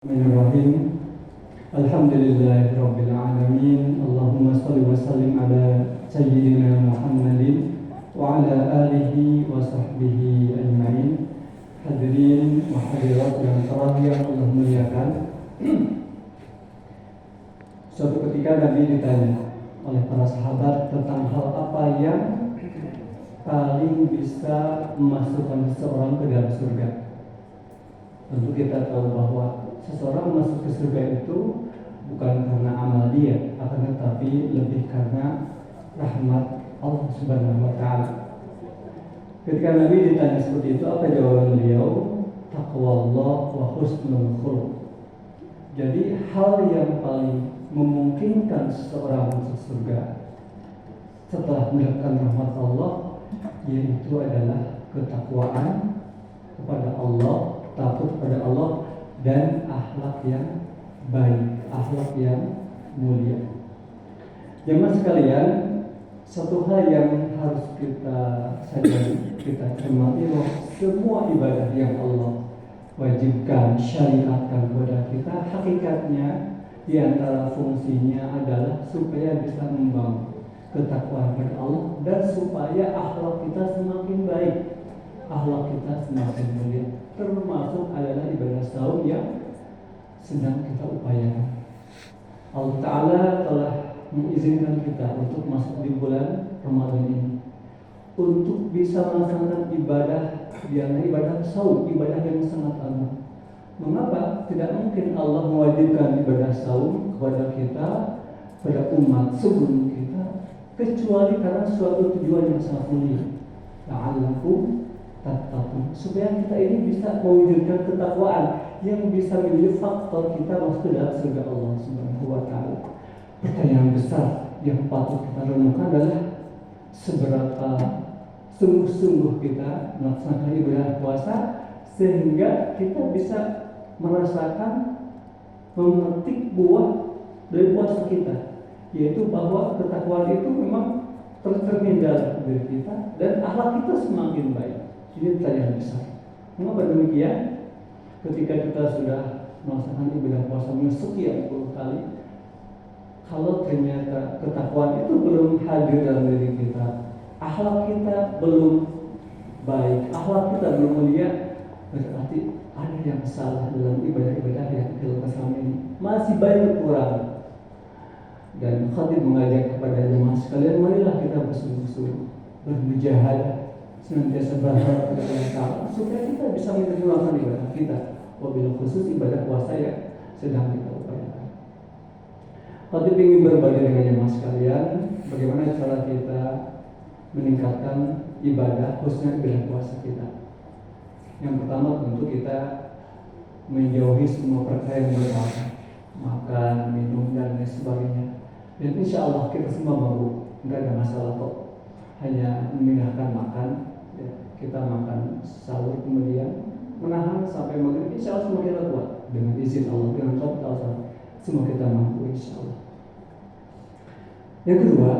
Bismillahirrahmanirrahim. Alhamdulillahirabbil alamin. Allahumma shalli wa sallim ala sayyidina Muhammadin wa ala alihi wa sahbihi ajmain. Hadirin wa hadirat yang terakhir Allah muliakan. Suatu ketika Nabi ditanya oleh para sahabat tentang hal apa yang paling bisa memasukkan seseorang ke dalam surga. Tentu kita tahu bahwa seseorang masuk ke surga itu bukan karena amal dia, akan tetapi lebih karena rahmat Allah Subhanahu wa taala. Ketika Nabi ditanya seperti itu, apa jawaban beliau? Taqwallah wa husnul khuluq. Jadi hal yang paling memungkinkan seseorang masuk surga setelah mendapatkan rahmat Allah yaitu adalah ketakwaan kepada Allah, takut kepada Allah, dan akhlak yang baik, akhlak yang mulia. Jemaah sekalian, satu hal yang harus kita sadari, kita cermati bahwa semua ibadah yang Allah wajibkan, syariatkan kepada kita, hakikatnya di antara fungsinya adalah supaya bisa membangun ketakwaan kepada Allah dan supaya akhlak kita semakin baik, akhlak kita semakin mulia. Termasuk adalah ibadah saum yang sedang kita upayakan. Allah Ta'ala telah mengizinkan kita untuk masuk di bulan Ramadan ini, untuk bisa melaksanakan ibadah yang ibadah saum, ibadah yang sangat agung. Mengapa tidak mungkin Allah mewajibkan ibadah saum kepada kita, pada umat sebelum kita, kecuali karena suatu tujuan yang sangat mulia. La'allakum tattaqun, supaya kita ini bisa mewujudkan ketakwaan yang bisa menjadi faktor kita masuk ke dalam surga Allah Subhanahu wa taala. Pertanyaan besar yang patut kita renungkan adalah seberapa sungguh-sungguh kita melaksanakan ibadah puasa sehingga kita bisa merasakan memetik buah dari puasa kita, yaitu bahwa ketakwaan itu memang tercermin dalam diri kita dan akhlak kita semakin baik. Ini pertanyaan besar. Mengapa demikian? Ketika kita sudah melaksanakan ibadah puasa sekian puluh kali, kalau ternyata ketakwaan itu belum hadir dalam diri kita, akhlak kita belum baik, akhlak kita belum mulia, berarti ada yang salah dalam ibadah-ibadah yang kita lakukan selama ini. Masih banyak kekurangan. Dan khatib mengajak kepada jemaah sekalian, marilah kita bersungguh-sungguh, bermujahadah, senantiasa berharap kepada Allah Ta'ala supaya kita bisa menerjemahkan ibadah kita, wabil khusus ibadah puasa yang sedang kita upayakan. Khatib ingin berbagi dengan jemaah sekalian bagaimana cara kita meningkatkan ibadah, khususnya ibadah puasa kita. Yang pertama tentu kita menjauhi semua perkara yang berbahaya, makan, minum, dan lain sebagainya. Dan insya Allah kita semua mampu, tidak ada masalah kok. Hanya memindahkan makan, ya, kita makan sahur kemudian menahan sampai maghrib, insya Allah semua kita kuat dengan izin Allah, dengan taufikul Allah, semua kita mampu insya Allah. Yang kedua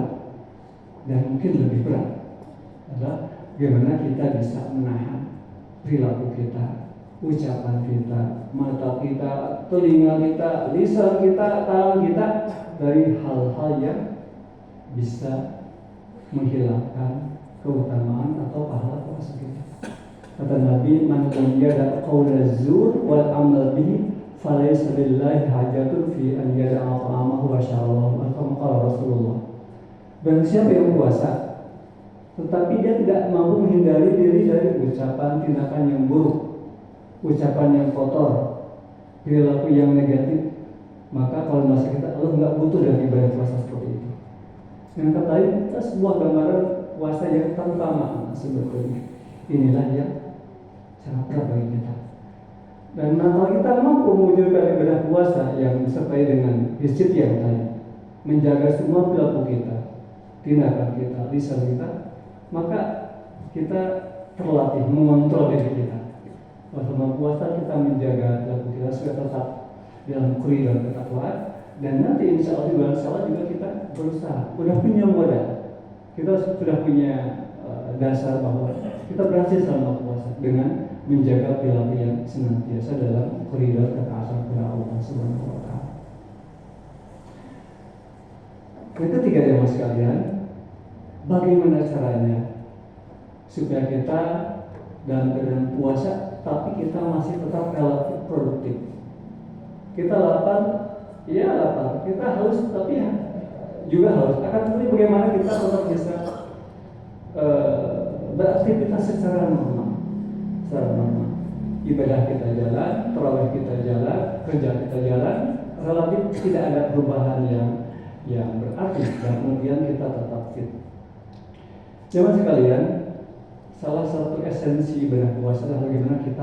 dan mungkin lebih berat adalah bagaimana kita bisa menahan perilaku kita, ucapan kita, mata kita, telinga kita, lisan kita, tangan kita dari hal-hal yang bisa menghilangkan keutamaan atau pahala puasa kita. Kata Nabi, man lam yada' qawla zur wal amal bihi falaysa lillahi hajatun fi an yada'a ta'amahu wa syarabahu, atau qala Rasulullah. Dan siapa yang puasa tetapi dia tidak mampu menghindari diri dari ucapan tindakan yang buruk, ucapan yang kotor, perilaku yang negatif, maka kalau bahasa kita, Allah nggak butuh dari ibadah puasa seperti itu. Dengan kata lain, kita sebuah gambaran puasa yang tanpa makna sebetulnya. Inilah yang sangat berat bagi kita. Dan kalau kita mampu mewujudkan ibadah puasa yang disertai dengan disiplin yang tadi, menjaga semua perilaku kita, tindakan kita, lisan kita, maka kita terlatih mengontrol diri kita. Selama puasa kita menjaga perilaku kita supaya tetap dalam kuri dan ketakwaan, dan nanti insya Allah di bulan Syawal juga kita berusaha, sudah punya modal, kita sudah punya dasar bahwa kita berhasil selama puasa dengan menjaga perilaku yang senantiasa dalam koridor ketaatan kepada Allah Subhanahu wa taala. Yang ketiga ya Mas sekalian, bagaimana caranya supaya kita dalam keadaan puasa tapi kita masih tetap relatif produktif. Kita lapar, ya lapar. Kita haus, tapi juga haus. Akan tetapi bagaimana kita tetap bisa beraktivitas secara normal. Ibadah kita jalan, tarawih kita jalan, kerja kita jalan, relatif tidak ada perubahan yang berarti dan kemudian kita tetap fit. Jemaah sekalian, salah satu esensi ibadah puasa adalah bagaimana kita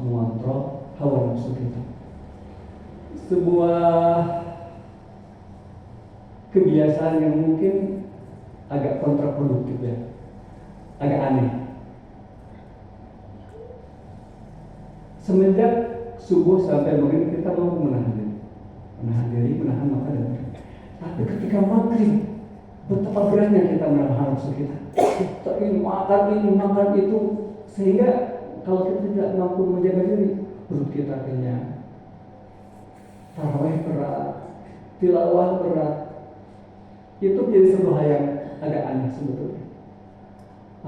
mengontrol hawa nafsu kita. Sebuah kebiasaan yang mungkin agak kontraproduktif ya, agak aneh. Semenjak subuh sampai maghrib kita mau menahan diri, menahan makan dan minum. Tapi ketika maghrib, betapa beratnya kita menahan nafsu kita. Kita ingin makan itu, sehingga kalau kita tidak mampu menjaga diri, perut kita kenyang. Tarawih berat, tilawah berat. Itu menjadi sebuah hal yang agak aneh sebetulnya.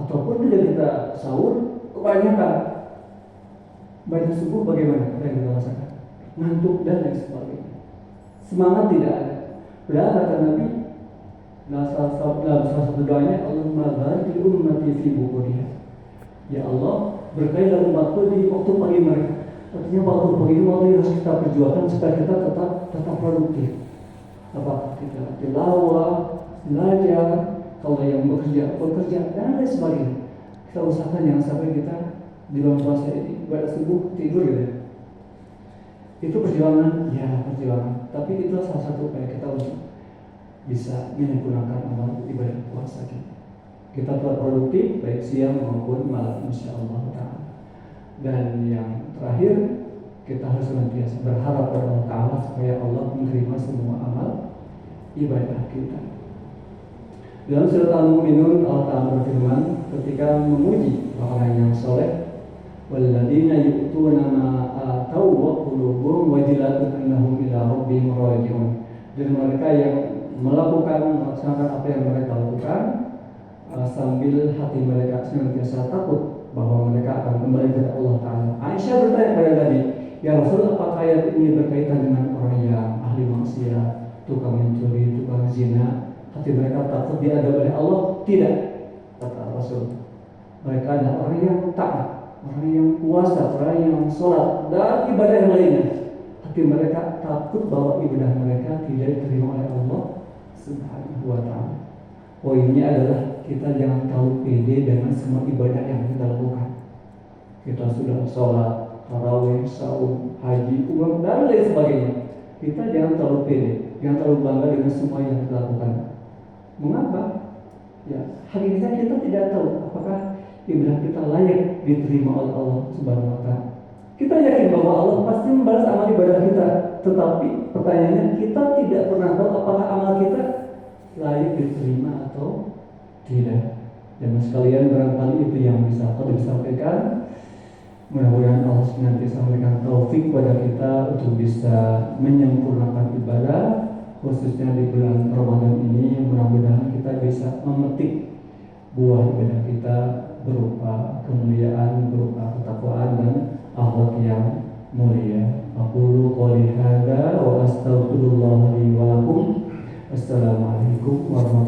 Ataupun ketika kita sahur, kebanyakan baca subuh bagaimana? Apa yang kita rasakan? Ngantuk dan lain sebagainya. Semangat tidak ada. Padahal kata Nabi dalam salah satu doanya, Allahumma barik li ummati fi bukuriha. Ya Allah, berkahi dalam waktu di waktu pagi mereka. Artinya waktu pagi itu waktu yang harus kita perjuangkan supaya kita tetap produktif. Apakah kita tilawah, belajar, kalau yang bekerja dan lain sebagainya. Kita usahakan jangan sampai kita di dalam puasa ini pada subuh tidur gitu ya. Itu perjuangan. Tapi itu salah satu upaya kita untuk bisa menyempurnakan amal ibadah puasa kita. Kita tetap produktif baik siang maupun malam insyaallah taala. Dan yang terakhir, kita harus senantiasa berharap pada Allah Ta'ala supaya Allah menerima semua amal ibadah kita. Dalam surat Al-Mu'minun, Allah Ta'ala berfirman ketika memuji orang yang soleh, walladzina yu'tuna ma atau wa qulubuhum wajilatun annahum ila rabbihim raji'un. Dan mereka yang melaksanakan apa yang mereka lakukan sambil hati mereka senantiasa takut bahwa mereka akan kembali kepada Allah Ta'ala. Aisyah bertanya pada Nabi, ya Rasul, apakah ayat ini berkaitan dengan orang yang ahli maksiat, tukang mencuri, tukang zina, hati mereka takut diadab oleh Allah? Tidak, kata Rasul. Mereka adalah orang yang taat, orang yang puasa, orang yang sholat, dan ibadah yang lainnya. Hati mereka takut bahwa ibadah mereka tidak diterima oleh Allah Subhanahu wa Ta'ala. Poinnya adalah kita jangan terlalu pede dengan semua ibadah yang kita lakukan. Kita sudah sholat, tarawih, saum, haji, umrah, dan lain sebagainya. Kita jangan terlalu pede, jangan terlalu bangga dengan semua yang kita lakukan. Mengapa? Ya, hakikatnya kita tidak tahu apakah ibadah kita layak diterima oleh Allah Subhanahu wa Ta'ala. Kita yakin bahwa Allah pasti membalas amal ibadah kita, tetapi pertanyaannya kita tidak pernah tahu apakah amal kita layak diterima atau tidak. Jemaah sekalian, barangkali itu yang bisa aku sampaikan. Mudah-mudahan Allah senantiasa memberikan taufik kepada kita untuk bisa menyempurnakan ibadah, khususnya di bulan Ramadan ini. Mudah-mudahan kita bisa memetik buah ibadah kita berupa kemuliaan, berupa ketakwaan dan akhlak yang mulia. Aqulu qouli hadza wa astaghfirullah li wa lakum. Assalamualaikum warahmatullahi